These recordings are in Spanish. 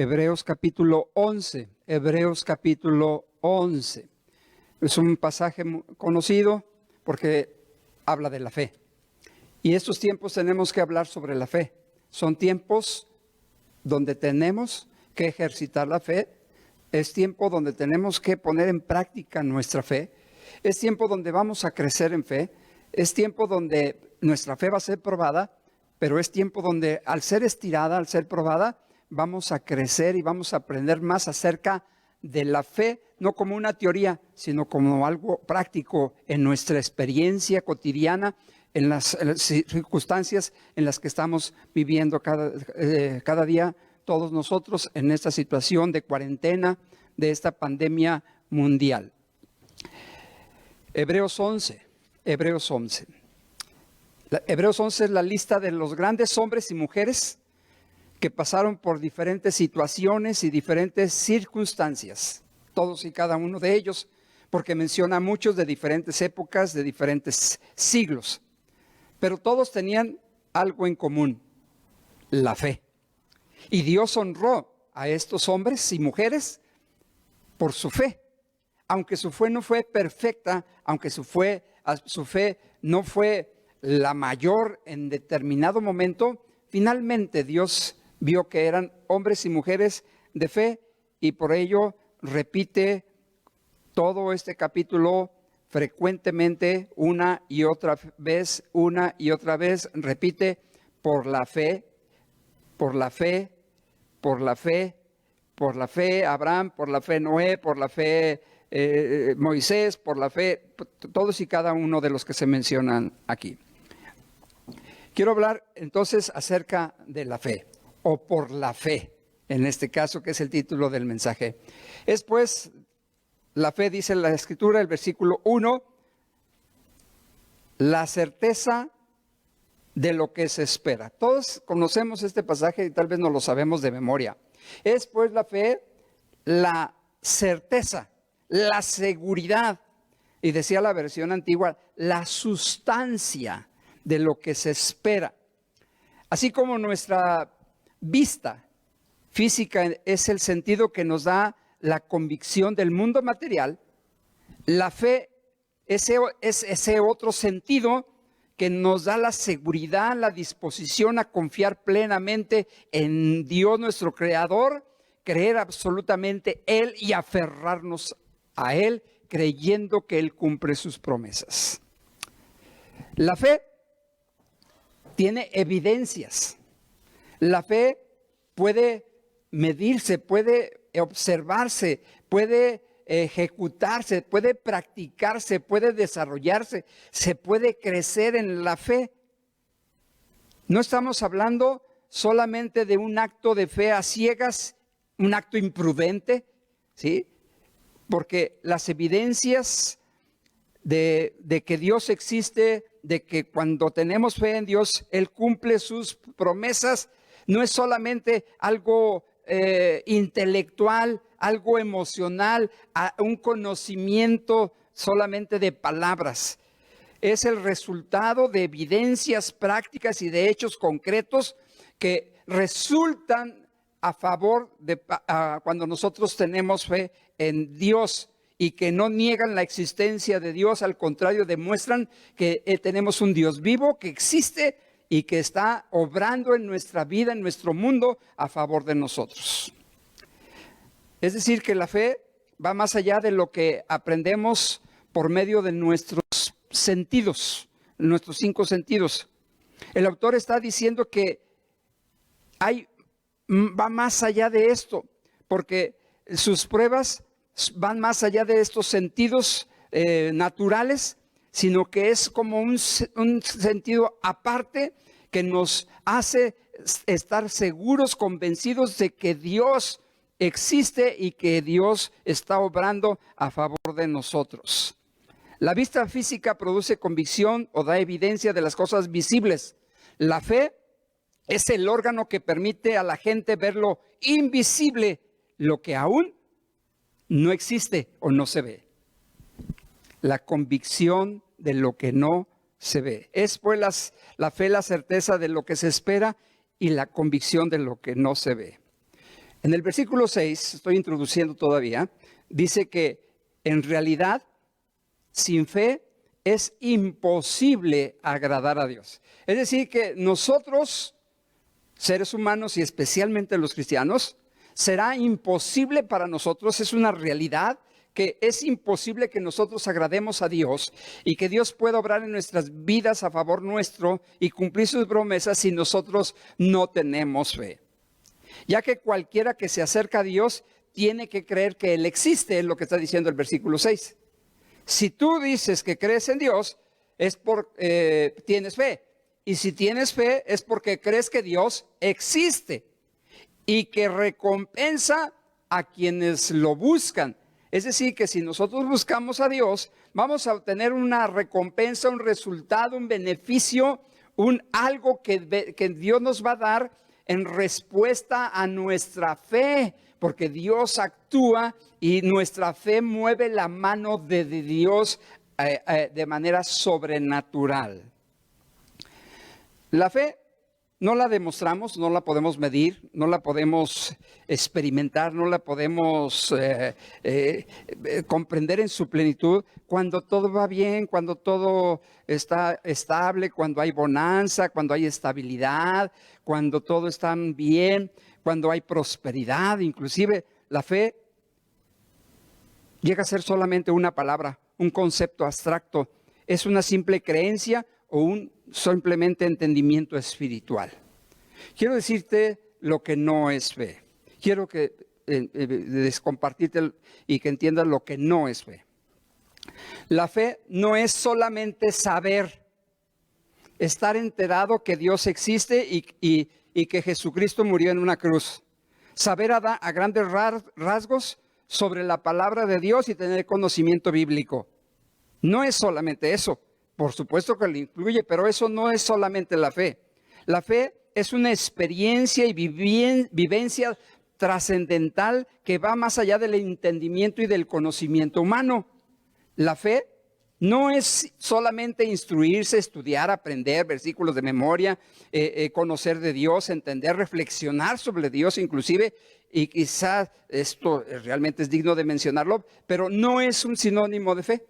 Hebreos capítulo 11. Hebreos capítulo 11. Es un pasaje conocido porque habla de la fe. Y estos tiempos tenemos que hablar sobre la fe. Son tiempos donde tenemos que ejercitar la fe. Es tiempo donde tenemos que poner en práctica nuestra fe. Es tiempo donde vamos a crecer en fe. Es tiempo donde nuestra fe va a ser probada, pero es tiempo donde al ser estirada, al ser probada, vamos a crecer y vamos a aprender más acerca de la fe, no como una teoría, sino como algo práctico en nuestra experiencia cotidiana, en las circunstancias en las que estamos viviendo cada día todos nosotros en esta situación de cuarentena, de esta pandemia mundial. Hebreos 11. Hebreos 11 es la lista de los grandes hombres y mujeres que pasaron por diferentes situaciones y diferentes circunstancias, todos y cada uno de ellos, porque menciona a muchos de diferentes épocas, de diferentes siglos. Pero todos tenían algo en común: la fe. Y Dios honró a estos hombres y mujeres por su fe. Aunque su fe no fue perfecta, aunque su fe no fue la mayor en determinado momento, finalmente Dios vio que eran hombres y mujeres de fe, y por ello repite todo este capítulo frecuentemente, una y otra vez, repite: por la fe, por la fe, por la fe, por la fe Abraham, por la fe Noé, por la fe Moisés, por la fe, todos y cada uno de los que se mencionan aquí. Quiero hablar entonces acerca de la fe, o por la fe, en este caso, que es el título del mensaje. Es pues, la fe, dice la Escritura, el versículo 1, la certeza de lo que se espera. Todos conocemos este pasaje y tal vez no lo sabemos de memoria. Es pues la fe, la certeza, la seguridad, y decía la versión antigua, la sustancia de lo que se espera. Así como nuestra vista física es el sentido que nos da la convicción del mundo material, la fe es ese otro sentido que nos da la seguridad, la disposición a confiar plenamente en Dios nuestro Creador, creer absolutamente Él y aferrarnos a Él, creyendo que Él cumple sus promesas. La fe tiene evidencias. La fe puede medirse, puede observarse, puede ejecutarse, puede practicarse, puede desarrollarse, se puede crecer en la fe. No estamos hablando solamente de un acto de fe a ciegas, un acto imprudente, ¿sí? Porque las evidencias de que Dios existe, de que cuando tenemos fe en Dios, Él cumple sus promesas, no es solamente algo intelectual, algo emocional, un conocimiento solamente de palabras. Es el resultado de evidencias prácticas y de hechos concretos que resultan a favor de cuando nosotros tenemos fe en Dios, y que no niegan la existencia de Dios, al contrario, demuestran que tenemos un Dios vivo que existe y que está obrando en nuestra vida, en nuestro mundo, a favor de nosotros. Es decir, que la fe va más allá de lo que aprendemos por medio de nuestros sentidos, nuestros 5 sentidos. El autor está diciendo que va más allá de esto, porque sus pruebas van más allá de estos sentidos naturales, sino que es como un sentido aparte que nos hace estar seguros, convencidos de que Dios existe y que Dios está obrando a favor de nosotros. La vista física produce convicción o da evidencia de las cosas visibles. La fe es el órgano que permite a la gente ver lo invisible, lo que aún no existe o no se ve. La convicción de lo que no se ve. Es pues la fe, la certeza de lo que se espera, y la convicción de lo que no se ve. En el versículo 6, estoy introduciendo todavía, dice que en realidad, sin fe, es imposible agradar a Dios. Es decir, que nosotros, seres humanos y especialmente los cristianos, será imposible para nosotros, es una realidad, que es imposible que nosotros agrademos a Dios y que Dios pueda obrar en nuestras vidas a favor nuestro y cumplir sus promesas si nosotros no tenemos fe. Ya que cualquiera que se acerca a Dios tiene que creer que Él existe, es lo que está diciendo el versículo 6. Si tú dices que crees en Dios, es porque tienes fe. Y si tienes fe, es porque crees que Dios existe y que recompensa a quienes lo buscan. Es decir, que si nosotros buscamos a Dios, vamos a obtener una recompensa, un resultado, un beneficio, algo que Dios nos va a dar en respuesta a nuestra fe, porque Dios actúa y nuestra fe mueve la mano de Dios de manera sobrenatural. La fe no la demostramos, no la podemos medir, no la podemos experimentar, no la podemos comprender en su plenitud cuando todo va bien, cuando todo está estable, cuando hay bonanza, cuando hay estabilidad, cuando todo está bien, cuando hay prosperidad. Inclusive la fe llega a ser solamente una palabra, un concepto abstracto. Es una simple creencia o un simplemente entendimiento espiritual. Quiero decirte lo que no es fe. Quiero que compartirte y que entiendas lo que no es fe. La fe no es solamente saber, estar enterado que Dios existe y que Jesucristo murió en una cruz. Saber a grandes rasgos sobre la palabra de Dios y tener conocimiento bíblico. No es solamente eso. Por supuesto que lo incluye, pero eso no es solamente la fe. La fe es una experiencia y vivencia trascendental que va más allá del entendimiento y del conocimiento humano. La fe no es solamente instruirse, estudiar, aprender versículos de memoria, conocer de Dios, entender, reflexionar sobre Dios inclusive, y quizás esto realmente es digno de mencionarlo, pero no es un sinónimo de fe.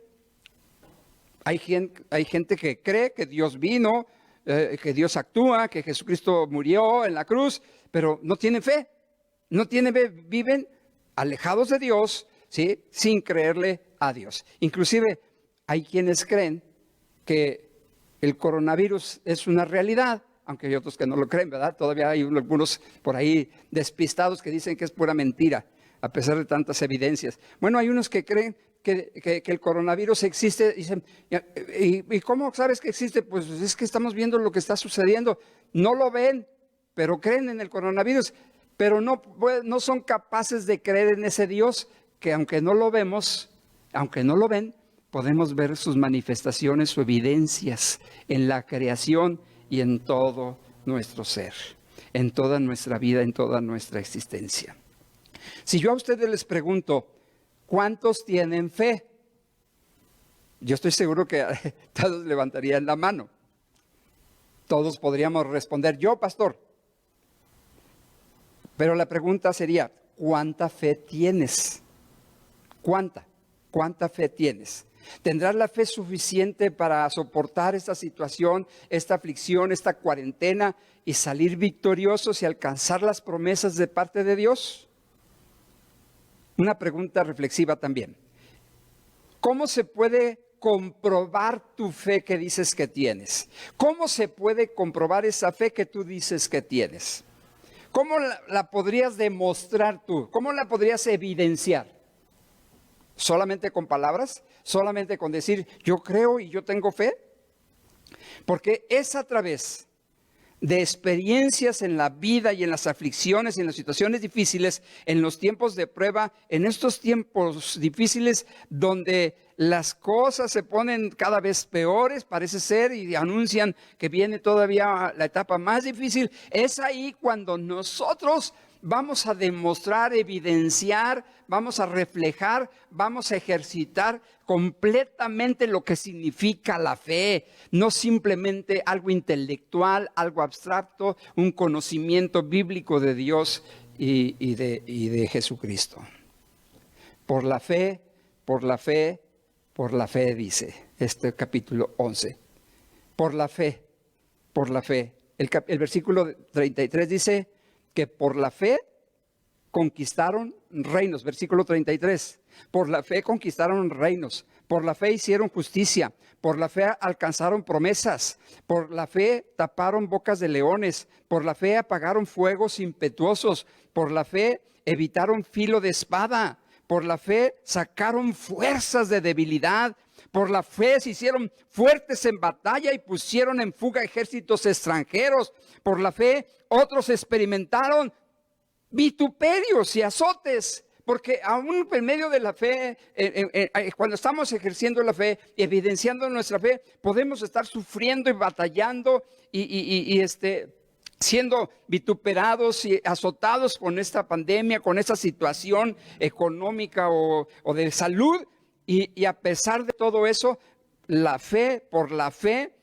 Hay gente que cree que Dios vino, que Dios actúa, que Jesucristo murió en la cruz, pero no tienen fe. No tienen fe, viven alejados de Dios, ¿sí? Sin creerle a Dios. Inclusive hay quienes creen que el coronavirus es una realidad, aunque hay otros que no lo creen, ¿verdad? Todavía hay algunos por ahí despistados que dicen que es pura mentira, a pesar de tantas evidencias. Bueno, hay unos que creen que el coronavirus existe. Dicen, ¿y cómo sabes que existe? Pues es que estamos viendo lo que está sucediendo. No lo ven, pero creen en el coronavirus, pero no son capaces de creer en ese Dios que aunque no lo vemos, aunque no lo ven, podemos ver sus manifestaciones, sus evidencias en la creación y en todo nuestro ser, en toda nuestra vida, en toda nuestra existencia. Si yo a ustedes les pregunto, ¿cuántos tienen fe? Yo estoy seguro que todos levantarían la mano. Todos podríamos responder, yo, pastor. Pero la pregunta sería, ¿cuánta fe tienes? ¿Cuánta fe tienes? ¿Tendrás la fe suficiente para soportar esta situación, esta aflicción, esta cuarentena y salir victoriosos y alcanzar las promesas de parte de Dios? Una pregunta reflexiva también. ¿Cómo se puede comprobar tu fe que dices que tienes? ¿Cómo se puede comprobar esa fe que tú dices que tienes? ¿Cómo la podrías demostrar tú? ¿Cómo la podrías evidenciar? ¿Solamente con palabras? ¿Solamente con decir yo creo y yo tengo fe? Porque es a través de experiencias en la vida y en las aflicciones y en las situaciones difíciles, en los tiempos de prueba, en estos tiempos difíciles donde las cosas se ponen cada vez peores, parece ser, y anuncian que viene todavía la etapa más difícil. Es ahí cuando nosotros vamos a demostrar, evidenciar, vamos a reflejar, vamos a ejercitar completamente lo que significa la fe, no simplemente algo intelectual, algo abstracto, un conocimiento bíblico de Dios y de Jesucristo. Por la fe, por la fe, por la fe, dice este capítulo 11. Por la fe, por la fe. El versículo 33 dice que por la fe conquistaron reinos. Versículo 33. Por la fe conquistaron reinos. Por la fe hicieron justicia. Por la fe alcanzaron promesas. Por la fe taparon bocas de leones. Por la fe apagaron fuegos impetuosos. Por la fe evitaron filo de espada. Por la fe sacaron fuerzas de debilidad. Por la fe se hicieron fuertes en batalla y pusieron en fuga ejércitos extranjeros. Por la fe otros experimentaron vituperios y azotes. Porque aún en medio de la fe, cuando estamos ejerciendo la fe, evidenciando nuestra fe, podemos estar sufriendo y batallando y siendo vituperados y azotados con esta pandemia, con esta situación económica o de salud. Y a pesar de todo eso, la fe, por la fe,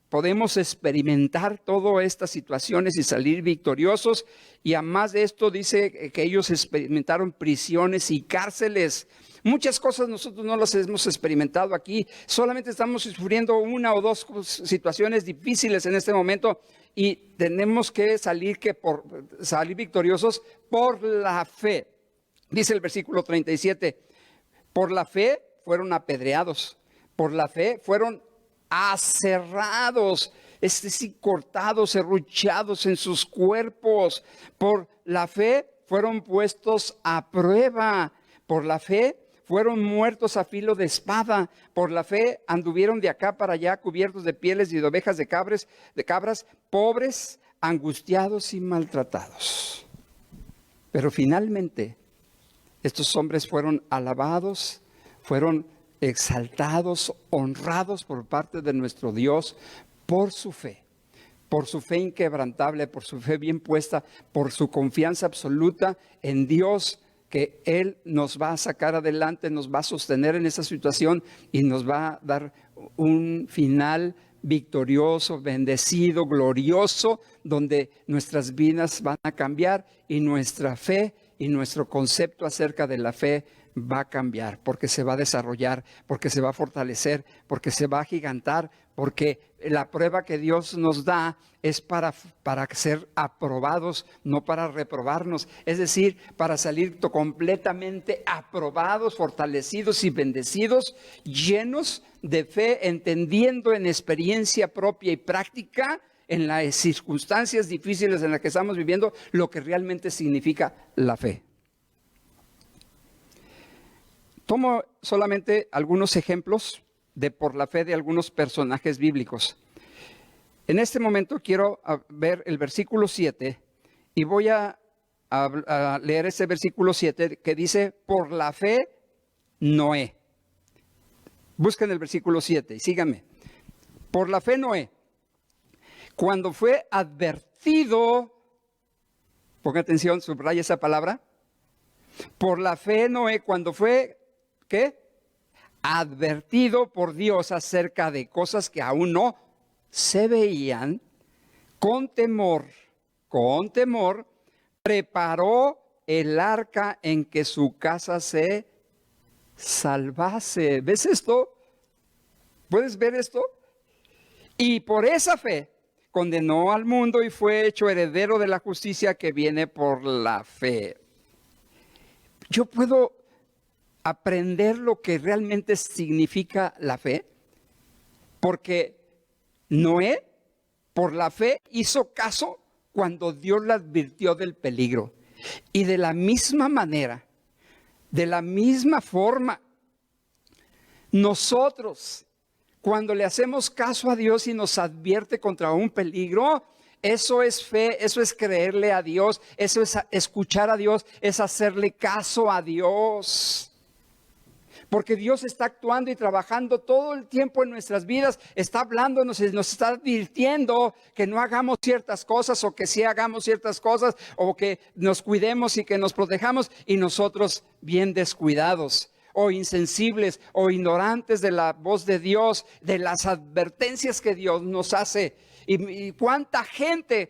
podemos experimentar todas estas situaciones y salir victoriosos. Y además de esto dice que ellos experimentaron prisiones y cárceles. Muchas cosas nosotros no las hemos experimentado aquí. Solamente estamos sufriendo una o dos situaciones difíciles en este momento. Y tenemos que salir victoriosos por la fe. Dice el versículo 37, por la fe fueron apedreados, por la fe fueron aserrados, es decir, cortados, serruchados en sus cuerpos. Por la fe fueron puestos a prueba. Por la fe fueron muertos a filo de espada. Por la fe anduvieron de acá para allá cubiertos de pieles y de ovejas de cabras, pobres, angustiados y maltratados. Pero finalmente estos hombres fueron alabados, fueron exaltados, honrados por parte de nuestro Dios por su fe inquebrantable, por su fe bien puesta, por su confianza absoluta en Dios, que Él nos va a sacar adelante, nos va a sostener en esa situación y nos va a dar un final victorioso, bendecido, glorioso, donde nuestras vidas van a cambiar y nuestra fe y nuestro concepto acerca de la fe va a cambiar, porque se va a desarrollar, porque se va a fortalecer, porque se va a agigantar, porque la prueba que Dios nos da es para ser aprobados, no para reprobarnos. Es decir, para salir completamente aprobados, fortalecidos y bendecidos, llenos de fe, entendiendo en experiencia propia y práctica, en las circunstancias difíciles en las que estamos viviendo, lo que realmente significa la fe. Tomo solamente algunos ejemplos de por la fe de algunos personajes bíblicos. En este momento quiero ver el versículo 7 y voy a leer ese versículo 7 que dice, por la fe, Noé. Busquen el versículo 7 y síganme. Por la fe, Noé, cuando fue advertido, ponga atención, subraya esa palabra. Por la fe, Noé, cuando fue, ¿qué? Advertido por Dios acerca de cosas que aún no se veían, con temor, preparó el arca en que su casa se salvase. ¿Ves esto? ¿Puedes ver esto? Y por esa fe condenó al mundo y fue hecho heredero de la justicia que viene por la fe. Yo puedo aprender lo que realmente significa la fe, porque Noé, por la fe, hizo caso cuando Dios le advirtió del peligro. Y de la misma manera, de la misma forma, nosotros, cuando le hacemos caso a Dios y nos advierte contra un peligro, eso es fe, eso es creerle a Dios, eso es escuchar a Dios, es hacerle caso a Dios. Porque Dios está actuando y trabajando todo el tiempo en nuestras vidas, está hablándonos y nos está advirtiendo que no hagamos ciertas cosas o que sí hagamos ciertas cosas o que nos cuidemos y que nos protejamos y nosotros bien descuidados o insensibles o ignorantes de la voz de Dios, de las advertencias que Dios nos hace. Y cuánta gente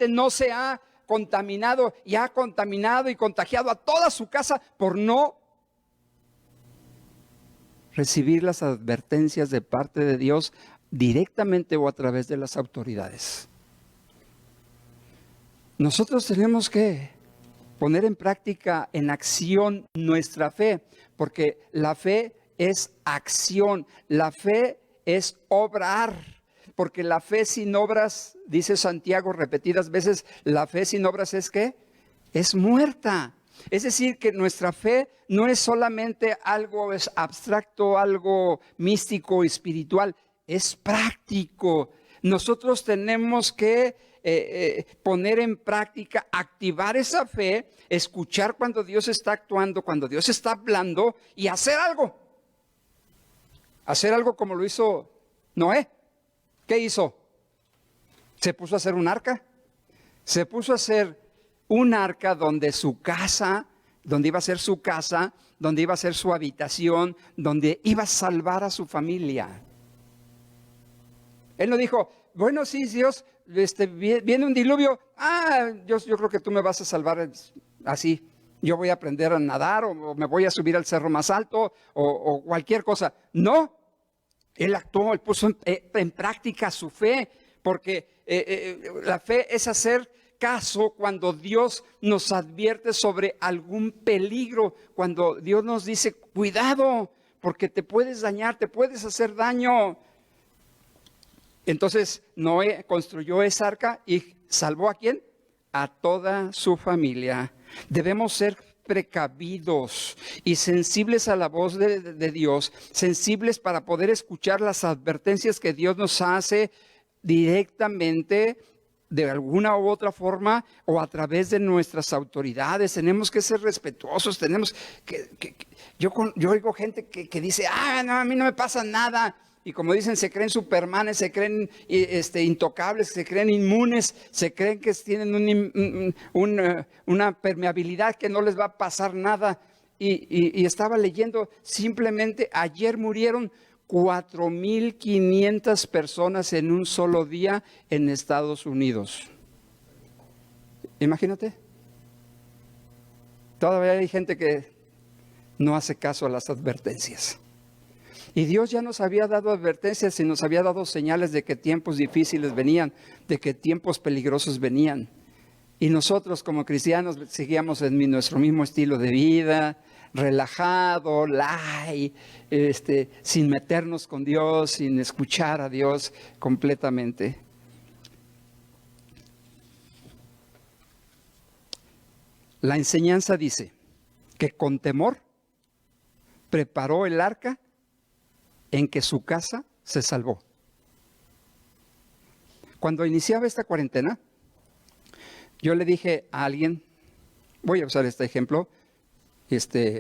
no se ha contaminado y ha contaminado y contagiado a toda su casa por no recibir las advertencias de parte de Dios directamente o a través de las autoridades. Nosotros tenemos que poner en práctica, en acción, nuestra fe, porque la fe es acción, la fe es obrar, porque la fe sin obras, dice Santiago repetidas veces, la fe sin obras es ¿qué? Es muerta. Es decir, que nuestra fe no es solamente algo abstracto, algo místico, espiritual, es práctico. Nosotros tenemos que poner en práctica, activar esa fe, escuchar cuando Dios está actuando, cuando Dios está hablando y hacer algo. Hacer algo como lo hizo Noé. ¿Qué hizo? Se puso a hacer un arca. Se puso a hacer un arca donde su casa, donde iba a ser su casa, donde iba a ser su habitación, donde iba a salvar a su familia. Él no dijo, bueno, sí, Dios, viene un diluvio, yo creo que tú me vas a salvar así. Yo voy a aprender a nadar o me voy a subir al cerro más alto o cualquier cosa. No, él actuó, él puso en práctica su fe, porque la fe es hacer caso cuando Dios nos advierte sobre algún peligro, cuando Dios nos dice, cuidado, porque te puedes dañar, te puedes hacer daño. Entonces Noé construyó esa arca y salvó ¿a quién? A toda su familia. Debemos ser precavidos y sensibles a la voz de Dios, sensibles para poder escuchar las advertencias que Dios nos hace directamente, de alguna u otra forma, o a través de nuestras autoridades. Tenemos que ser respetuosos, tenemos yo oigo gente que dice, no, a mí no me pasa nada. Y como dicen, se creen supermanes, se creen intocables, se creen inmunes, se creen que tienen una permeabilidad que no les va a pasar nada. Y estaba leyendo, simplemente ayer murieron 4,500 personas en un solo día en Estados Unidos. Imagínate. Todavía hay gente que no hace caso a las advertencias. Y Dios ya nos había dado advertencias y nos había dado señales de que tiempos difíciles venían, de que tiempos peligrosos venían. Y nosotros como cristianos seguíamos en nuestro mismo estilo de vida, relajado, light, sin meternos con Dios, sin escuchar a Dios completamente. La enseñanza dice que con temor preparó el arca en que su casa se salvó. Cuando iniciaba esta cuarentena, yo le dije a alguien, voy a usar este ejemplo,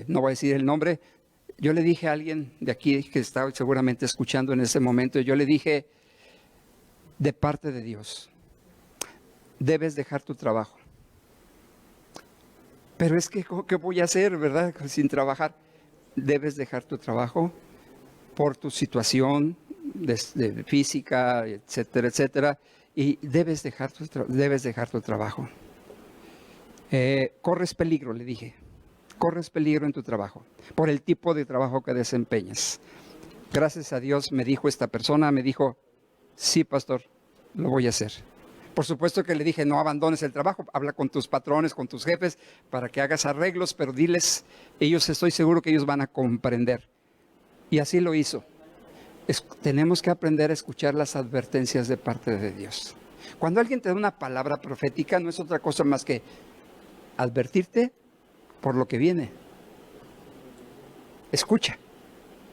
no voy a decir el nombre, yo le dije a alguien de aquí que estaba seguramente escuchando en ese momento, yo le dije, de parte de Dios, debes dejar tu trabajo. Pero es que, ¿qué voy a hacer, verdad? Sin trabajar. Debes dejar tu trabajo por tu situación de física, etcétera, etcétera, y debes dejar tu trabajo. Corres peligro, le dije, corres peligro en tu trabajo, por el tipo de trabajo que desempeñas. Gracias a Dios me dijo esta persona, me dijo, sí, pastor, lo voy a hacer. Por supuesto que le dije, no abandones el trabajo, habla con tus patrones, con tus jefes, para que hagas arreglos, pero diles, estoy seguro que ellos van a comprender. Y así lo hizo. Tenemos que aprender a escuchar las advertencias de parte de Dios. Cuando alguien te da una palabra profética, no es otra cosa más que advertirte por lo que viene. Escucha.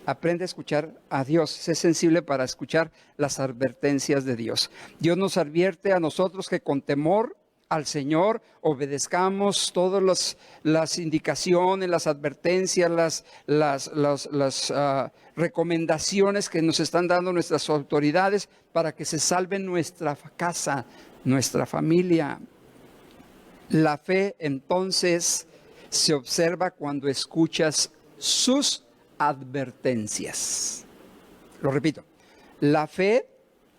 Aprende a escuchar a Dios. Sé sensible para escuchar las advertencias de Dios. Dios nos advierte a nosotros que con temor al Señor obedezcamos todas las indicaciones, las advertencias, las recomendaciones que nos están dando nuestras autoridades para que se salve nuestra casa, nuestra familia. La fe entonces se observa cuando escuchas sus advertencias. Lo repito, la fe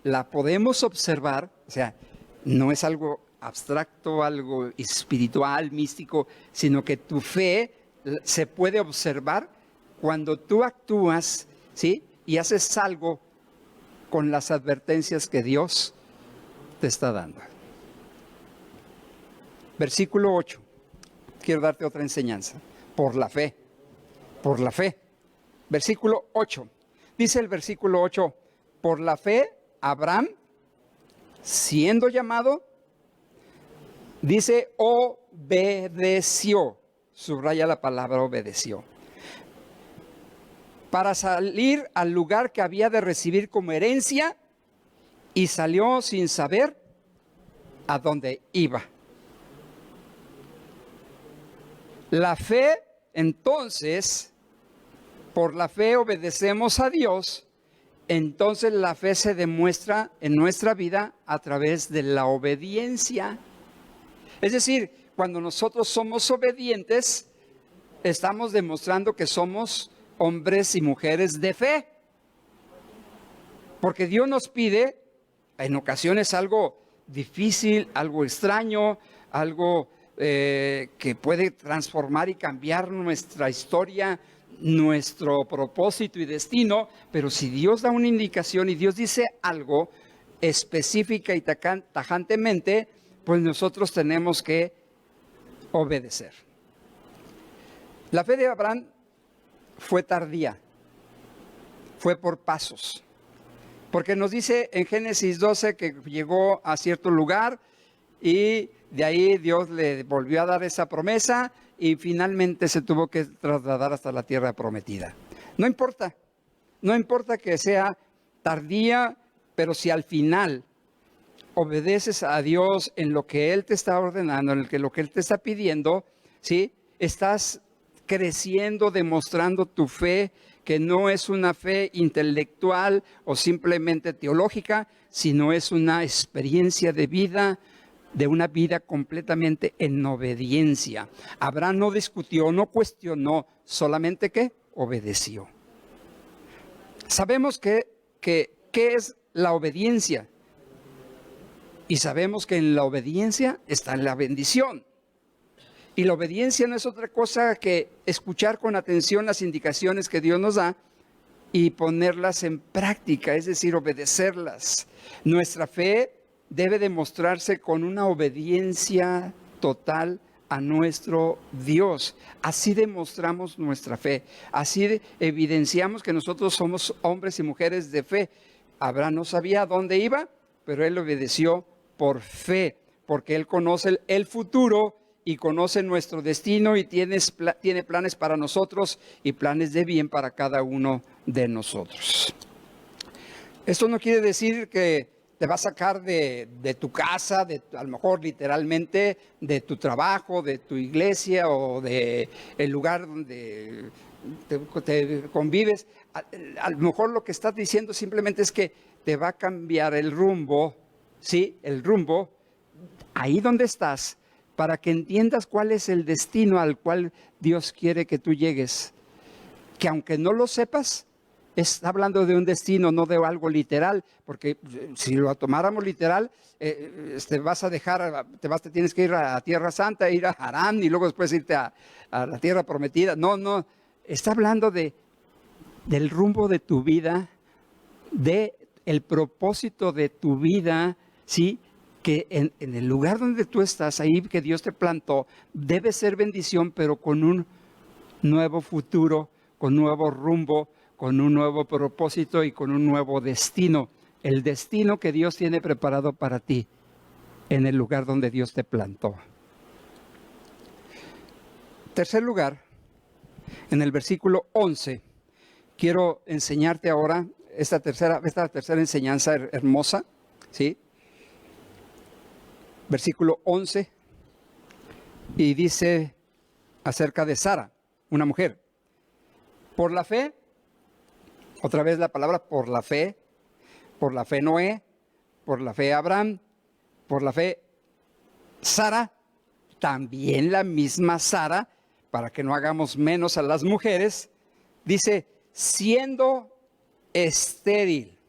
la podemos observar, o sea, no es algo abstracto, algo espiritual, místico, sino que tu fe se puede observar cuando tú actúas, ¿sí? Y haces algo con las advertencias que Dios te está dando. Versículo 8. Quiero darte otra enseñanza. Por la fe. Por la fe. Versículo 8. Dice el versículo 8, por la fe, Abraham, siendo llamado, dice, obedeció. Subraya la palabra obedeció. Para salir al lugar que había de recibir como herencia, y salió sin saber a dónde iba. La fe, entonces, por la fe obedecemos a Dios, entonces la fe se demuestra en nuestra vida a través de la obediencia. Es decir, cuando nosotros somos obedientes, estamos demostrando que somos hombres y mujeres de fe. Porque Dios nos pide, en ocasiones algo difícil, algo extraño, algo que puede transformar y cambiar nuestra historia, nuestro propósito y destino, pero si Dios da una indicación y Dios dice algo específica y tajantemente, pues nosotros tenemos que obedecer. La fe de Abraham fue tardía, fue por pasos, porque nos dice en Génesis 12 que llegó a cierto lugar y de ahí Dios le volvió a dar esa promesa y finalmente se tuvo que trasladar hasta la tierra prometida. No importa que sea tardía, pero si al final obedeces a Dios en lo que Él te está ordenando, en lo que Él te está pidiendo, ¿sí? Estás creciendo, demostrando tu fe, que no es una fe intelectual o simplemente teológica, sino es una experiencia de vida, de una vida completamente en obediencia. Abraham no discutió, no cuestionó, solamente que obedeció. Sabemos ¿qué es la obediencia? Y sabemos que en la obediencia está la bendición. Y la obediencia no es otra cosa que escuchar con atención las indicaciones que Dios nos da y ponerlas en práctica, es decir, obedecerlas. Nuestra fe debe demostrarse con una obediencia total a nuestro Dios. Así demostramos nuestra fe. Así evidenciamos que nosotros somos hombres y mujeres de fe. Abraham no sabía a dónde iba, pero él obedeció por fe, porque él conoce el futuro y conoce nuestro destino y tiene planes para nosotros y planes de bien para cada uno de nosotros. Esto no quiere decir que te va a sacar de tu casa, a lo mejor literalmente, de tu trabajo, de tu iglesia o de el lugar donde te convives. A lo mejor lo que estás diciendo simplemente es que te va a cambiar el rumbo, ¿sí? El rumbo, ahí donde estás, para que entiendas cuál es el destino al cual Dios quiere que tú llegues. Que aunque no lo sepas, está hablando de un destino, no de algo literal, porque si lo tomáramos literal, tienes que ir a Tierra Santa, ir a Harán y luego después irte a la Tierra Prometida. No, está hablando del rumbo de tu vida, del propósito de tu vida, ¿sí? Que en el lugar donde tú estás, ahí que Dios te plantó, debe ser bendición, pero con un nuevo futuro, con nuevo rumbo, con un nuevo propósito y con un nuevo destino. El destino que Dios tiene preparado para ti en el lugar donde Dios te plantó. Tercer lugar, en el versículo 11, quiero enseñarte ahora esta tercera enseñanza hermosa, ¿sí? Versículo 11, y dice acerca de Sara, una mujer. Por la fe, otra vez la palabra por la fe Noé, por la fe Abraham, por la fe Sara, también la misma Sara, para que no hagamos menos a las mujeres, dice, siendo estéril,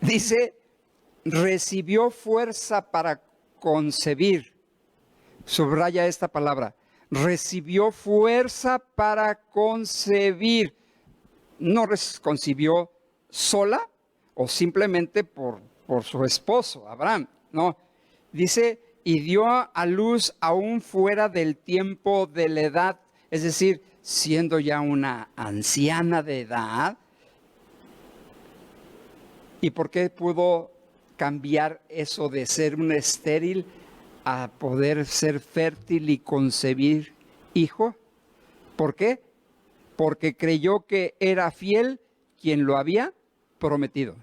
dice, recibió fuerza para concebir. Subraya esta palabra. Recibió fuerza para concebir. No concibió sola o simplemente por su esposo, Abraham. No. Dice, y dio a luz aún fuera del tiempo de la edad. Es decir, siendo ya una anciana de edad. ¿Y por qué pudo cambiar eso de ser una estéril a poder ser fértil y concebir hijo? ¿Por qué? Porque creyó que era fiel quien lo había prometido.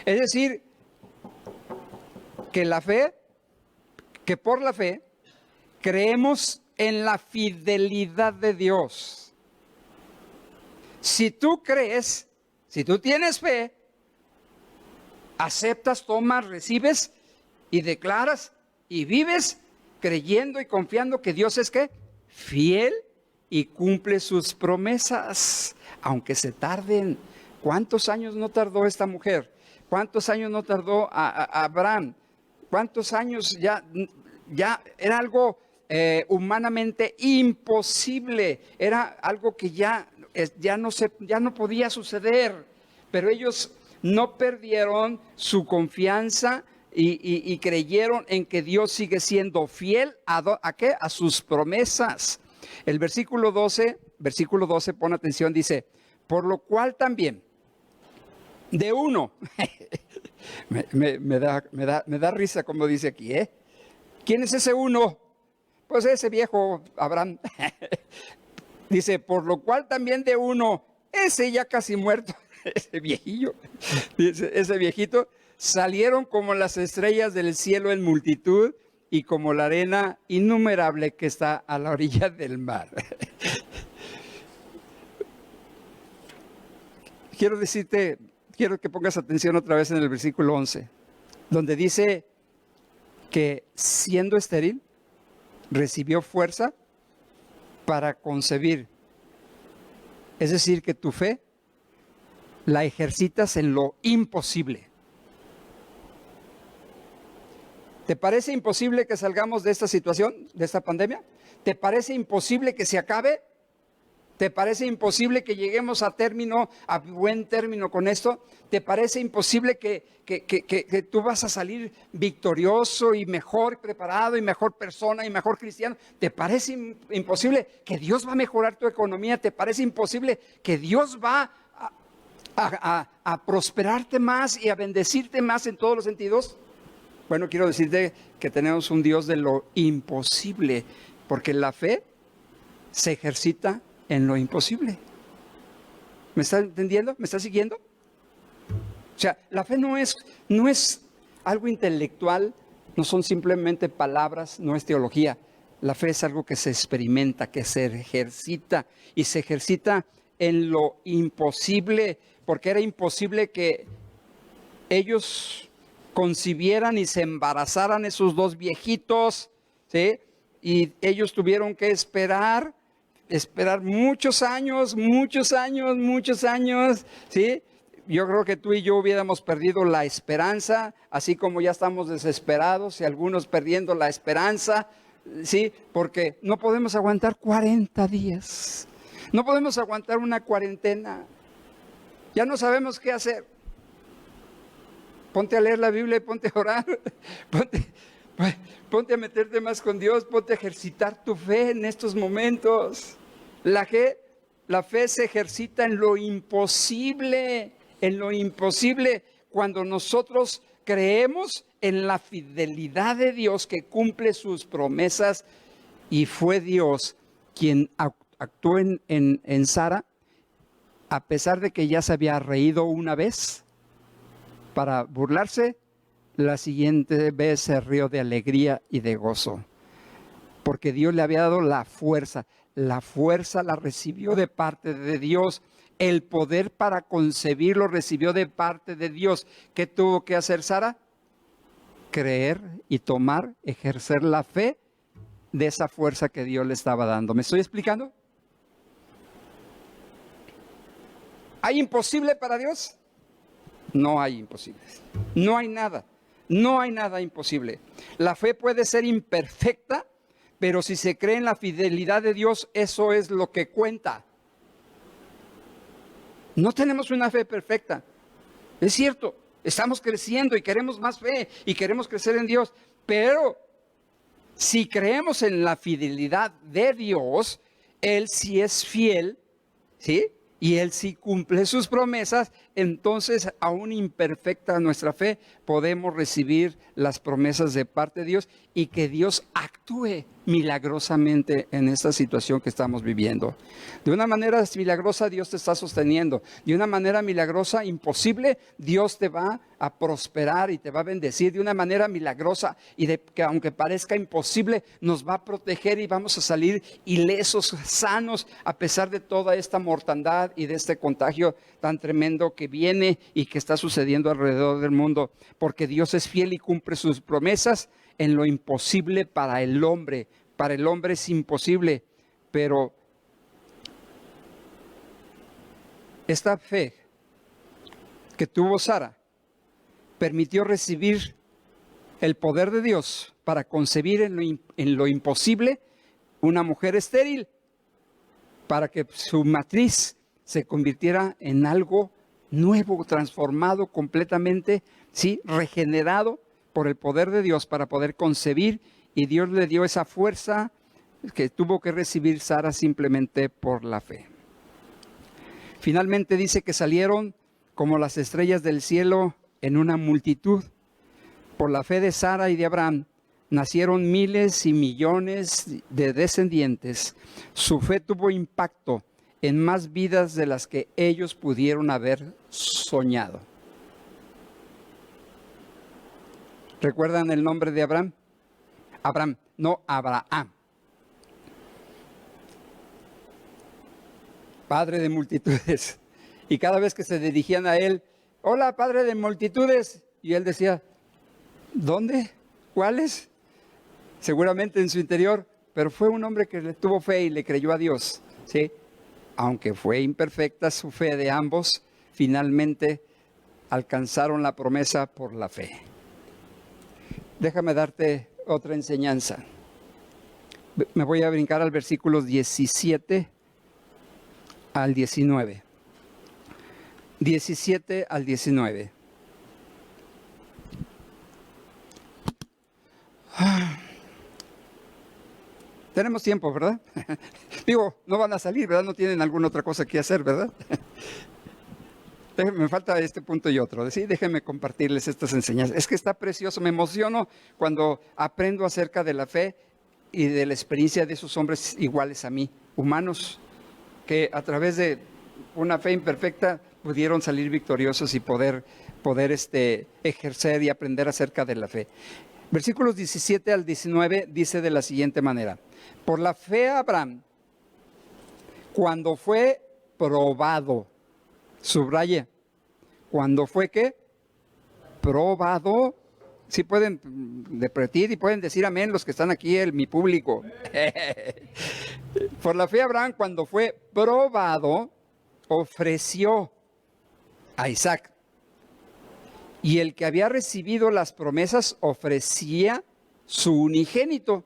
Es decir, que por la fe creemos en la fidelidad de Dios. Si tú crees, si tú tienes fe, aceptas, tomas, recibes y declaras y vives creyendo y confiando que Dios es ¿qué? Fiel y cumple sus promesas, aunque se tarden. ¿Cuántos años no tardó esta mujer? ¿Cuántos años no tardó a Abraham? ¿Cuántos años ya era algo humanamente imposible? Era algo que ya no podía suceder, pero ellos no perdieron su confianza y creyeron en que Dios sigue siendo fiel ¿a qué? A sus promesas. El versículo 12, pon atención, dice, por lo cual también de uno, me da risa como dice aquí, ¿eh? ¿Quién es ese uno? Pues ese viejo Abraham. Dice, por lo cual también de uno, ese ya casi muerto, ese viejillo, ese viejito, salieron como las estrellas del cielo en multitud y como la arena innumerable que está a la orilla del mar. Quiero que pongas atención otra vez en el versículo 11, donde dice que siendo estéril, recibió fuerza para concebir. Es decir, que tu fe la ejercitas en lo imposible. ¿Te parece imposible que salgamos de esta situación, de esta pandemia? ¿Te parece imposible que se acabe? ¿Te parece imposible que lleguemos a buen término con esto? ¿Te parece imposible que tú vas a salir victorioso y mejor preparado y mejor persona y mejor cristiano? ¿Te parece imposible que Dios va a mejorar tu economía? ¿Te parece imposible que Dios va a prosperarte más y a bendecirte más en todos los sentidos? Bueno, quiero decirte que tenemos un Dios de lo imposible, porque la fe se ejercita en lo imposible. ¿Me está entendiendo? ¿Me está siguiendo? O sea, la fe no es algo intelectual, no son simplemente palabras, no es teología. La fe es algo que se experimenta, que se ejercita, y se ejercita en lo imposible, porque era imposible que ellos concibieran y se embarazaran esos dos viejitos, ¿sí? Y ellos tuvieron que esperar muchos años, ¿sí? Yo creo que tú y yo hubiéramos perdido la esperanza, así como ya estamos desesperados y algunos perdiendo la esperanza, ¿sí? Porque no podemos aguantar 40 días, no podemos aguantar una cuarentena, ya no sabemos qué hacer. Ponte a leer la Biblia y ponte a orar, ponte a meterte más con Dios, ponte a ejercitar tu fe en estos momentos. La fe se ejercita en lo imposible, cuando nosotros creemos en la fidelidad de Dios que cumple sus promesas, y fue Dios quien actuó en Sara, a pesar de que ya se había reído una vez para burlarse, la siguiente vez se rió de alegría y de gozo, porque Dios le había dado la fuerza la recibió de parte de Dios, el poder para concebirlo recibió de parte de Dios. ¿Qué tuvo que hacer Sara? Creer y ejercer la fe de esa fuerza que Dios le estaba dando. ¿Me estoy explicando? ¿Hay imposible para Dios? No hay imposibles. No hay nada, no hay nada imposible. La fe puede ser imperfecta, pero si se cree en la fidelidad de Dios, eso es lo que cuenta. No tenemos una fe perfecta. Es cierto, estamos creciendo y queremos más fe y queremos crecer en Dios, pero si creemos en la fidelidad de Dios, Él sí es fiel, ¿sí? Y Él sí cumple sus promesas, entonces aún imperfecta nuestra fe, podemos recibir las promesas de parte de Dios y que Dios actúe milagrosamente en esta situación que estamos viviendo. De una manera milagrosa Dios te está sosteniendo, de una manera milagrosa, imposible, Dios te va a prosperar y te va a bendecir de una manera milagrosa y de que aunque parezca imposible, nos va a proteger y vamos a salir ilesos, sanos, a pesar de toda esta mortandad y de este contagio tan tremendo que viene y que está sucediendo alrededor del mundo, porque Dios es fiel y cumple sus promesas en lo imposible para el hombre. Para el hombre es imposible, pero esta fe que tuvo Sara permitió recibir el poder de Dios para concebir en lo imposible una mujer estéril, para que su matriz se convirtiera en algo nuevo, transformado completamente, ¿sí? Regenerado por el poder de Dios para poder concebir, y Dios le dio esa fuerza que tuvo que recibir Sara simplemente por la fe. Finalmente dice que salieron como las estrellas del cielo en una multitud. Por la fe de Sara y de Abraham nacieron miles y millones de descendientes. Su fe tuvo impacto en más vidas de las que ellos pudieron haber soñado. ¿Recuerdan el nombre de Abraham? Abraham. Padre de multitudes. Y cada vez que se dirigían a él, hola, padre de multitudes. Y él decía, ¿dónde? ¿Cuáles? Seguramente en su interior, pero fue un hombre que le tuvo fe y le creyó a Dios, ¿sí? Aunque fue imperfecta su fe de ambos, finalmente alcanzaron la promesa por la fe. Déjame darte otra enseñanza. Me voy a brincar al versículo 17 al 19. 17 al 19. Tenemos tiempo, ¿verdad? Digo, no van a salir, ¿verdad? No tienen alguna otra cosa que hacer, ¿verdad? Me falta este punto y otro. ¿Sí? Déjenme compartirles estas enseñanzas. Es que está precioso. Me emociono cuando aprendo acerca de la fe y de la experiencia de esos hombres iguales a mí, humanos, que a través de una fe imperfecta pudieron salir victoriosos y poder ejercer y aprender acerca de la fe. Versículos 17 al 19 dice de la siguiente manera: por la fe Abraham, cuando fue probado, subraye, cuando fue ¿qué? Probado. Sí pueden repetir y pueden decir amén los que están aquí, mi público. Por la fe Abraham, cuando fue probado, ofreció a Isaac. Y el que había recibido las promesas ofrecía su unigénito,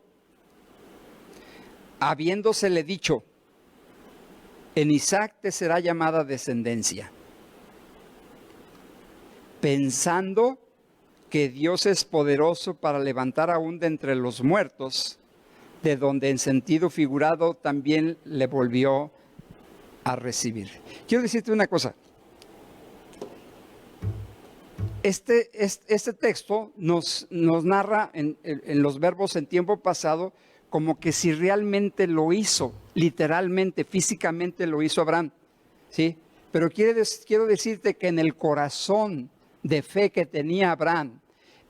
habiéndosele dicho, en Isaac te será llamada descendencia, pensando que Dios es poderoso para levantar aún de entre los muertos, de donde en sentido figurado también le volvió a recibir. Quiero decirte una cosa. Este texto nos narra en los verbos en tiempo pasado como que si realmente lo hizo, literalmente, físicamente lo hizo Abraham, ¿sí? Pero quiero decirte que en el corazón de fe que tenía Abraham,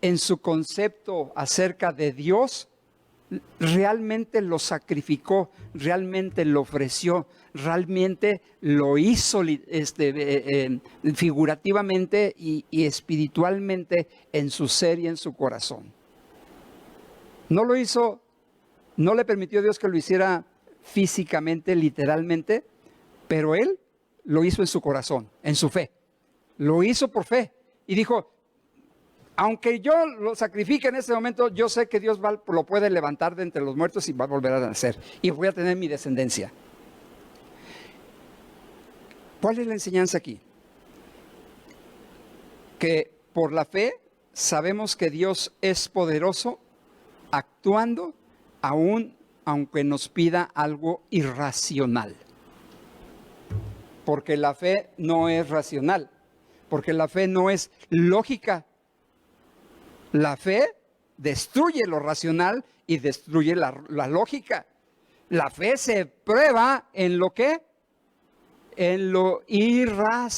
en su concepto acerca de Dios, realmente lo sacrificó, realmente lo ofreció, realmente lo hizo figurativamente y espiritualmente en su ser y en su corazón. No lo hizo, no le permitió Dios que lo hiciera físicamente, literalmente, pero él lo hizo en su corazón, en su fe. Lo hizo por fe y dijo, Aunque yo lo sacrifique en este momento, yo sé que Dios lo puede levantar de entre los muertos y va a volver a nacer. Y voy a tener mi descendencia. ¿Cuál es la enseñanza aquí? Que por la fe sabemos que Dios es poderoso, actuando aún aunque nos pida algo irracional. Porque la fe no es racional, porque la fe no es lógica. La fe destruye lo racional y destruye la lógica. La fe se prueba en lo que, en lo irracional.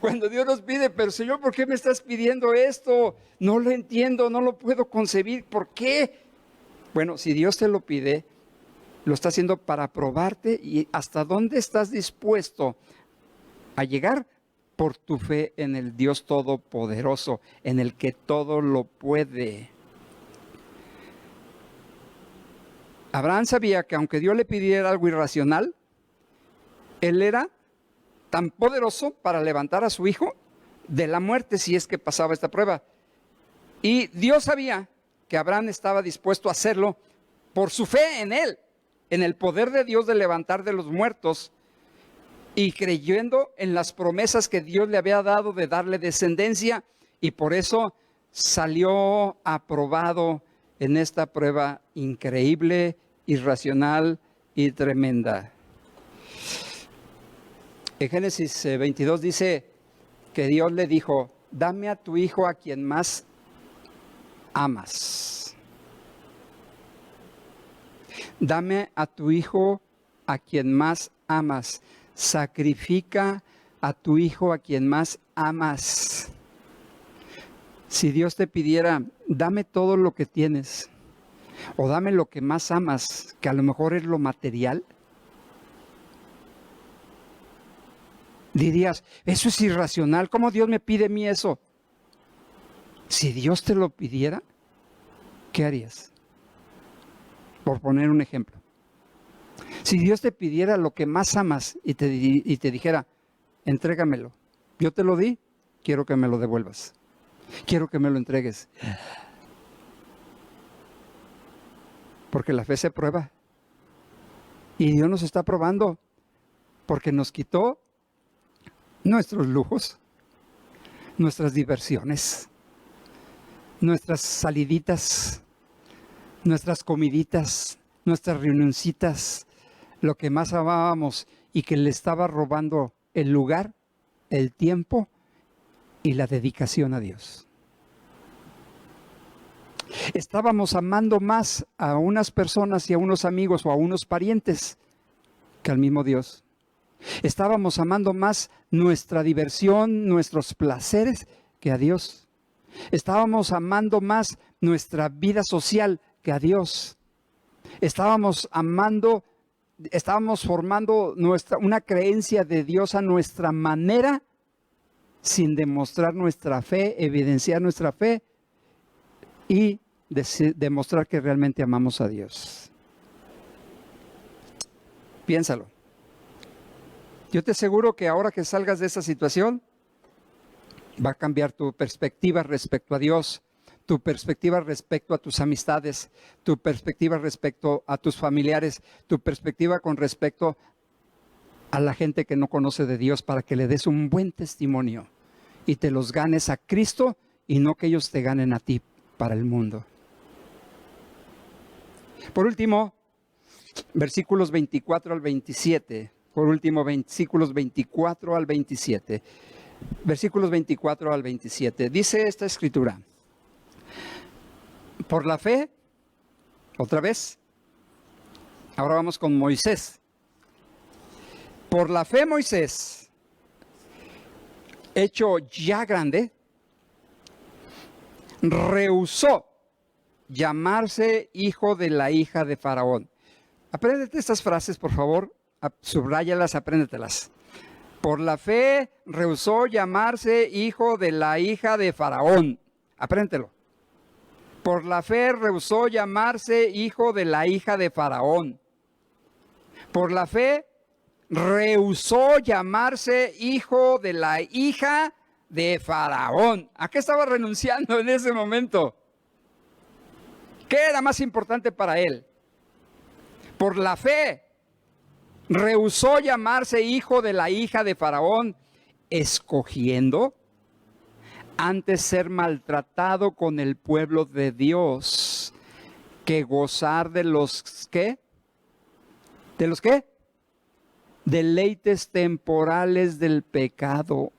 Cuando Dios nos pide, pero Señor, ¿por qué me estás pidiendo esto? No lo entiendo, no lo puedo concebir. ¿Por qué? Bueno, si Dios te lo pide, lo está haciendo para probarte y hasta dónde estás dispuesto a llegar por tu fe en el Dios Todopoderoso, en el que todo lo puede. Abraham sabía que aunque Dios le pidiera algo irracional, él era tan poderoso para levantar a su hijo de la muerte si es que pasaba esta prueba. Y Dios sabía que Abraham estaba dispuesto a hacerlo por su fe en él, en el poder de Dios de levantar de los muertos y creyendo en las promesas que Dios le había dado de darle descendencia, y por eso salió aprobado en esta prueba increíble, irracional y tremenda. En Génesis 22 dice que Dios le dijo: dame a tu hijo a quien más amas. Dame a tu hijo a quien más amas. Sacrifica a tu hijo a quien más amas. Si Dios te pidiera, dame todo lo que tienes, o dame lo que más amas, que a lo mejor es lo material, dirías, eso es irracional, ¿cómo Dios me pide a mí eso? Si Dios te lo pidiera, ¿qué harías? Por poner un ejemplo. Si Dios te pidiera lo que más amas y te dijera, entrégamelo, yo te lo di, quiero que me lo devuelvas, quiero que me lo entregues. Porque la fe se prueba. Y Dios nos está probando porque nos quitó nuestros lujos, nuestras diversiones, nuestras saliditas, nuestras comiditas, nuestras reunioncitas, lo que más amábamos y que le estaba robando el lugar, el tiempo y la dedicación a Dios. Estábamos amando más a unas personas y a unos amigos o a unos parientes que al mismo Dios. Estábamos amando más nuestra diversión, nuestros placeres que a Dios. Estábamos amando más nuestra vida social que a Dios. Estábamos formando una creencia de Dios a nuestra manera, sin demostrar nuestra fe, evidenciar nuestra fe y demostrar que realmente amamos a Dios. Piénsalo. Yo te aseguro que ahora que salgas de esa situación, va a cambiar tu perspectiva respecto a Dios, tu perspectiva respecto a tus amistades, tu perspectiva respecto a tus familiares, tu perspectiva con respecto a la gente que no conoce de Dios, para que le des un buen testimonio y te los ganes a Cristo y no que ellos te ganen a ti para el mundo. Por último, versículos 24 al 27. Por último, versículos 24 al 27. Versículos 24 al 27. Dice esta escritura: por la fe, otra vez, ahora vamos con Moisés. Por la fe Moisés, hecho ya grande, rehusó llamarse hijo de la hija de Faraón. Apréndete estas frases, por favor, subráyalas, apréndetelas. Por la fe rehusó llamarse hijo de la hija de Faraón. Apréndetelo. Por la fe rehusó llamarse hijo de la hija de Faraón. Por la fe rehusó llamarse hijo de la hija de Faraón. ¿A qué estaba renunciando en ese momento? ¿Qué era más importante para él? Por la fe, rehusó llamarse hijo de la hija de Faraón, escogiendo antes ser maltratado con el pueblo de Dios que gozar de los ¿qué? ¿De los qué? Deleites temporales del pecado.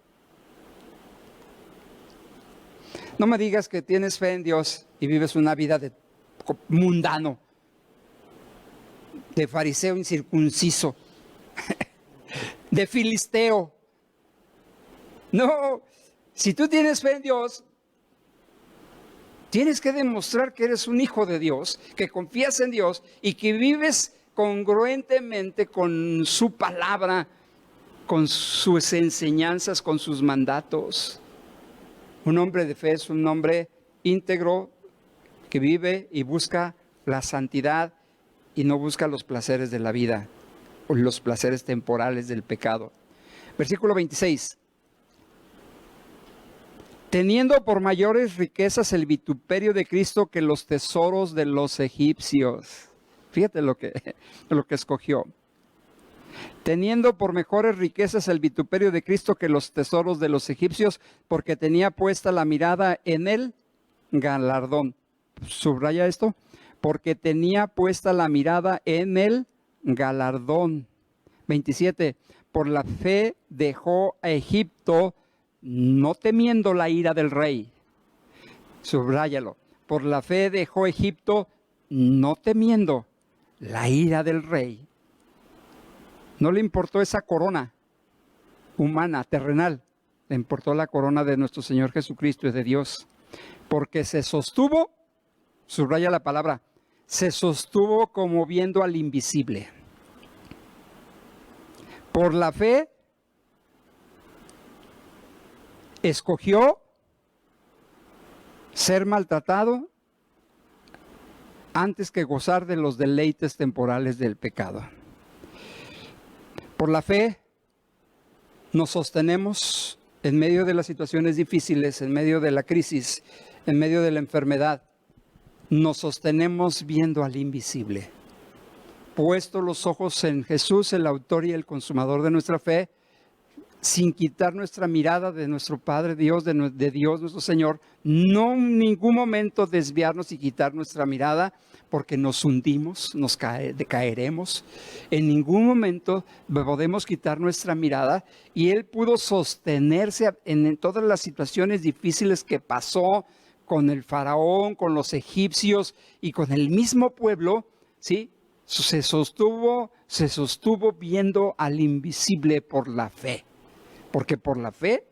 No me digas que tienes fe en Dios y vives una vida de mundano, de fariseo incircunciso, de filisteo. No, si tú tienes fe en Dios, tienes que demostrar que eres un hijo de Dios, que confías en Dios y que vives congruentemente con su palabra, con sus enseñanzas, con sus mandatos. Un hombre de fe es un hombre íntegro que vive y busca la santidad y no busca los placeres de la vida o los placeres temporales del pecado. Versículo 26. Teniendo por mayores riquezas el vituperio de Cristo que los tesoros de los egipcios. Fíjate lo que escogió. Teniendo por mejores riquezas el vituperio de Cristo que los tesoros de los egipcios, porque tenía puesta la mirada en el galardón. Subraya esto. Porque tenía puesta la mirada en el galardón. 27. Por la fe dejó a Egipto, no temiendo la ira del rey. Subráyalo. Por la fe dejó Egipto, no temiendo la ira del rey. No le importó esa corona humana, terrenal. Le importó la corona de nuestro Señor Jesucristo y de Dios. Porque se sostuvo, subraya la palabra, se sostuvo como viendo al invisible. Por la fe escogió ser maltratado antes que gozar de los deleites temporales del pecado. Por la fe nos sostenemos en medio de las situaciones difíciles, en medio de la crisis, en medio de la enfermedad. Nos sostenemos viendo al invisible. Puesto los ojos en Jesús, el autor y el consumador de nuestra fe, sin quitar nuestra mirada de nuestro Padre Dios, de Dios nuestro Señor, no en ningún momento desviarnos y quitar nuestra mirada, porque nos hundimos, caeremos. En ningún momento podemos quitar nuestra mirada, y Él pudo sostenerse en todas las situaciones difíciles que pasó con el faraón, con los egipcios y con el mismo pueblo, ¿sí? Se sostuvo viendo al invisible por la fe. Porque por la fe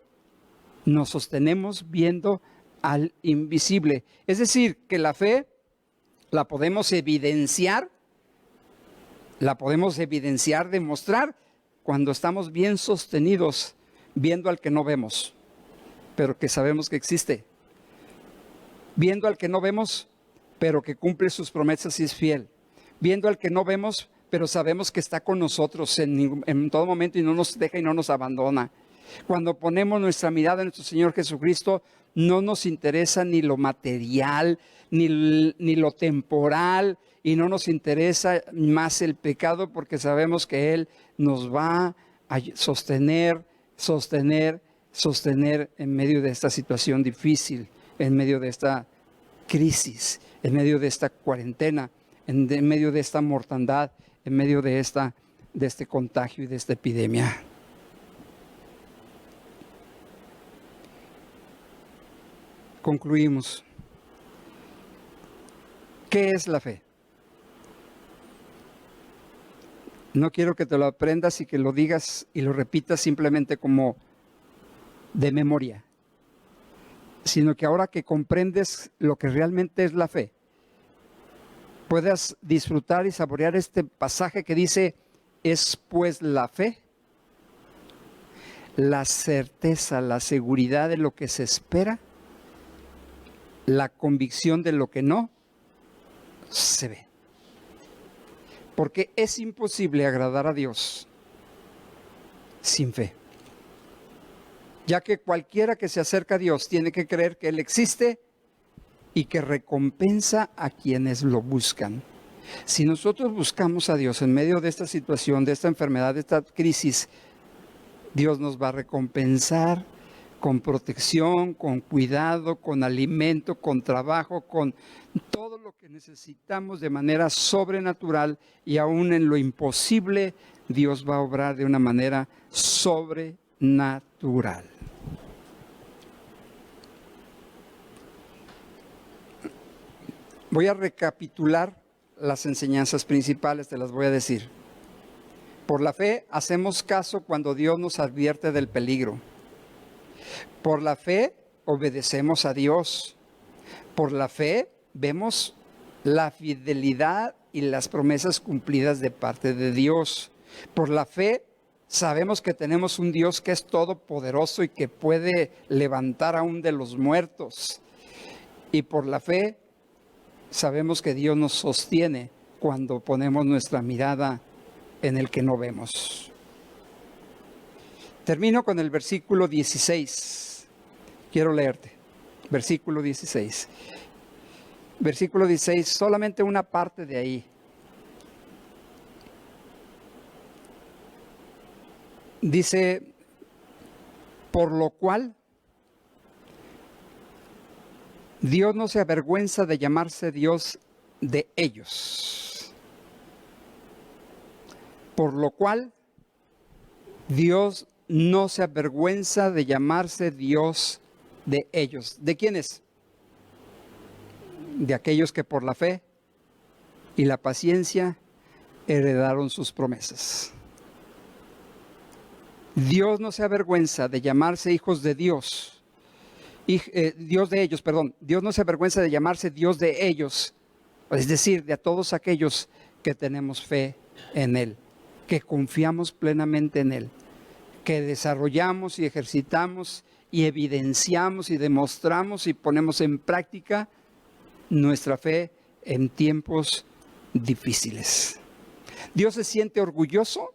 nos sostenemos viendo al invisible. Es decir, que la fe la podemos evidenciar, demostrar cuando estamos bien sostenidos, viendo al que no vemos, pero que sabemos que existe. Viendo al que no vemos, pero que cumple sus promesas y es fiel. Viendo al que no vemos, pero sabemos que está con nosotros en todo momento y no nos deja y no nos abandona. Cuando ponemos nuestra mirada en nuestro Señor Jesucristo, no nos interesa ni lo material, ni lo temporal, y no nos interesa más el pecado, porque sabemos que Él nos va a sostener en medio de esta situación difícil, en medio de esta crisis, en medio de esta cuarentena, en medio de esta mortandad, en medio de este contagio y de esta epidemia. Concluimos. ¿Qué es la fe? No quiero que te lo aprendas y que lo digas y lo repitas simplemente como de memoria, sino que ahora que comprendes lo que realmente es la fe, puedas disfrutar y saborear este pasaje que dice: es pues la fe, la certeza, la seguridad de lo que se espera, la convicción de lo que no se ve. Porque es imposible agradar a Dios sin fe. ya que cualquiera que se acerca a Dios tiene que creer que Él existe y que recompensa a quienes lo buscan. Si nosotros buscamos a Dios en medio de esta situación, de esta enfermedad, de esta crisis, Dios nos va a recompensar con protección, con cuidado, con alimento, con trabajo, con todo lo que necesitamos de manera sobrenatural, y aún en lo imposible, Dios va a obrar de una manera sobrenatural. Voy a recapitular las enseñanzas principales, te las voy a decir. Por la fe hacemos caso cuando Dios nos advierte del peligro. Por la fe obedecemos a Dios. Por la fe vemos la fidelidad y las promesas cumplidas de parte de Dios. Por la fe sabemos que tenemos un Dios que es todopoderoso y que puede levantar aún de los muertos. Y por la fe sabemos que Dios nos sostiene cuando ponemos nuestra mirada en el que no vemos. Termino con el versículo 16. Quiero leerte. Versículo 16. Versículo 16, solamente una parte de ahí. Dice, por lo cual Dios no se avergüenza de llamarse Dios de ellos. Por lo cual Dios no se avergüenza de llamarse Dios de ellos. ¿De quiénes? De aquellos que por la fe y la paciencia heredaron sus promesas. Dios no se avergüenza de llamarse hijos de Dios. Dios de ellos, perdón. Dios no se avergüenza de llamarse Dios de ellos. Es decir, de a todos aquellos que tenemos fe en Él, que confiamos plenamente en Él, que desarrollamos y ejercitamos y evidenciamos y demostramos y ponemos en práctica nuestra fe en tiempos difíciles. Dios se siente orgulloso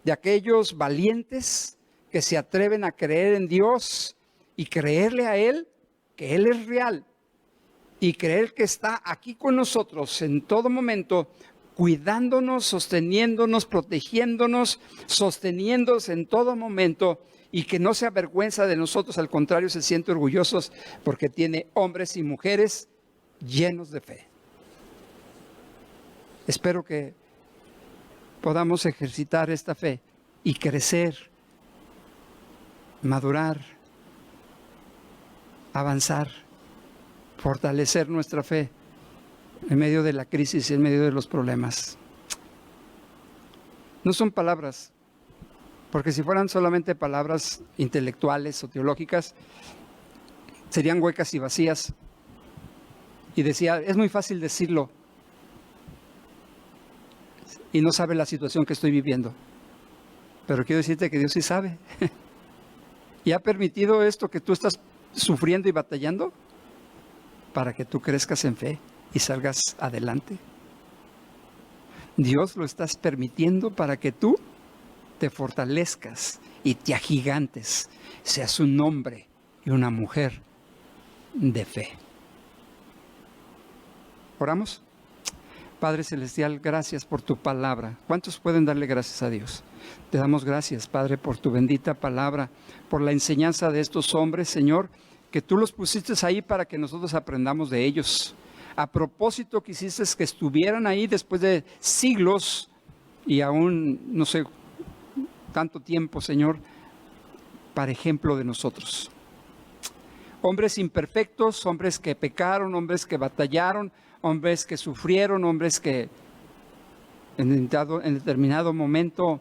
de aquellos valientes que se atreven a creer en Dios y creerle a Él, que Él es real, y creer que está aquí con nosotros en todo momento, cuidándonos, sosteniéndonos, protegiéndonos, sosteniéndonos en todo momento, y que no se avergüenza de nosotros, al contrario, se siente orgullosos porque tiene hombres y mujeres llenos de fe. Espero que podamos ejercitar esta fe y crecer, madurar, avanzar, fortalecer nuestra fe en medio de la crisis y en medio de los problemas. No son palabras, porque si fueran solamente palabras intelectuales o teológicas, serían huecas y vacías. Y decía, es muy fácil decirlo y no sabe la situación que estoy viviendo. Pero quiero decirte que Dios sí sabe. Y ha permitido esto que tú estás sufriendo y batallando para que tú crezcas en fe y salgas adelante. Dios lo estás permitiendo para que tú te fortalezcas y te agigantes, seas un hombre y una mujer de fe. ¿Oramos? Padre Celestial, gracias por tu palabra. ¿Cuántos pueden darle gracias a Dios? Te damos gracias, Padre, por tu bendita palabra, por la enseñanza de estos hombres, Señor, que tú los pusiste ahí para que nosotros aprendamos de ellos. A propósito, quisiste que estuvieran ahí después de siglos y aún, no sé, tanto tiempo, Señor, para ejemplo de nosotros. Hombres imperfectos, hombres que pecaron, hombres que batallaron, hombres que sufrieron, hombres que en determinado momento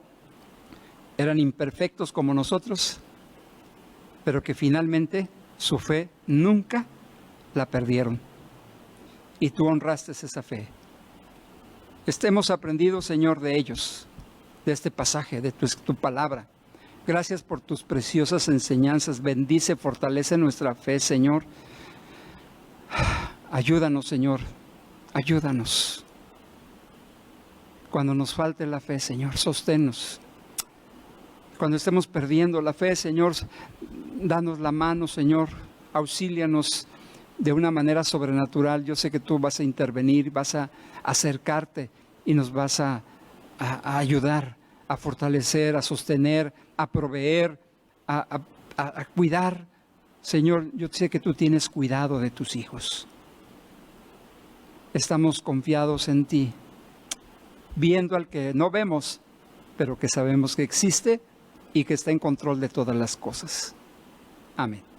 eran imperfectos como nosotros, pero que finalmente su fe nunca la perdieron. Y tú honraste esa fe. Hemos aprendido, Señor, de ellos, de este pasaje, de tu palabra. Gracias por tus preciosas enseñanzas. Bendice, fortalece nuestra fe, Señor. Ayúdanos, Señor. Ayúdanos. Cuando nos falte la fe, Señor, sosténnos. Cuando estemos perdiendo la fe, Señor, danos la mano, Señor, auxílianos de una manera sobrenatural. Yo sé que tú vas a intervenir, vas a acercarte y nos vas a ayudar, a fortalecer, a sostener, a proveer, a cuidar. Señor, yo sé que tú tienes cuidado de tus hijos. Estamos confiados en ti, viendo al que no vemos, pero que sabemos que existe y que está en control de todas las cosas. Amén.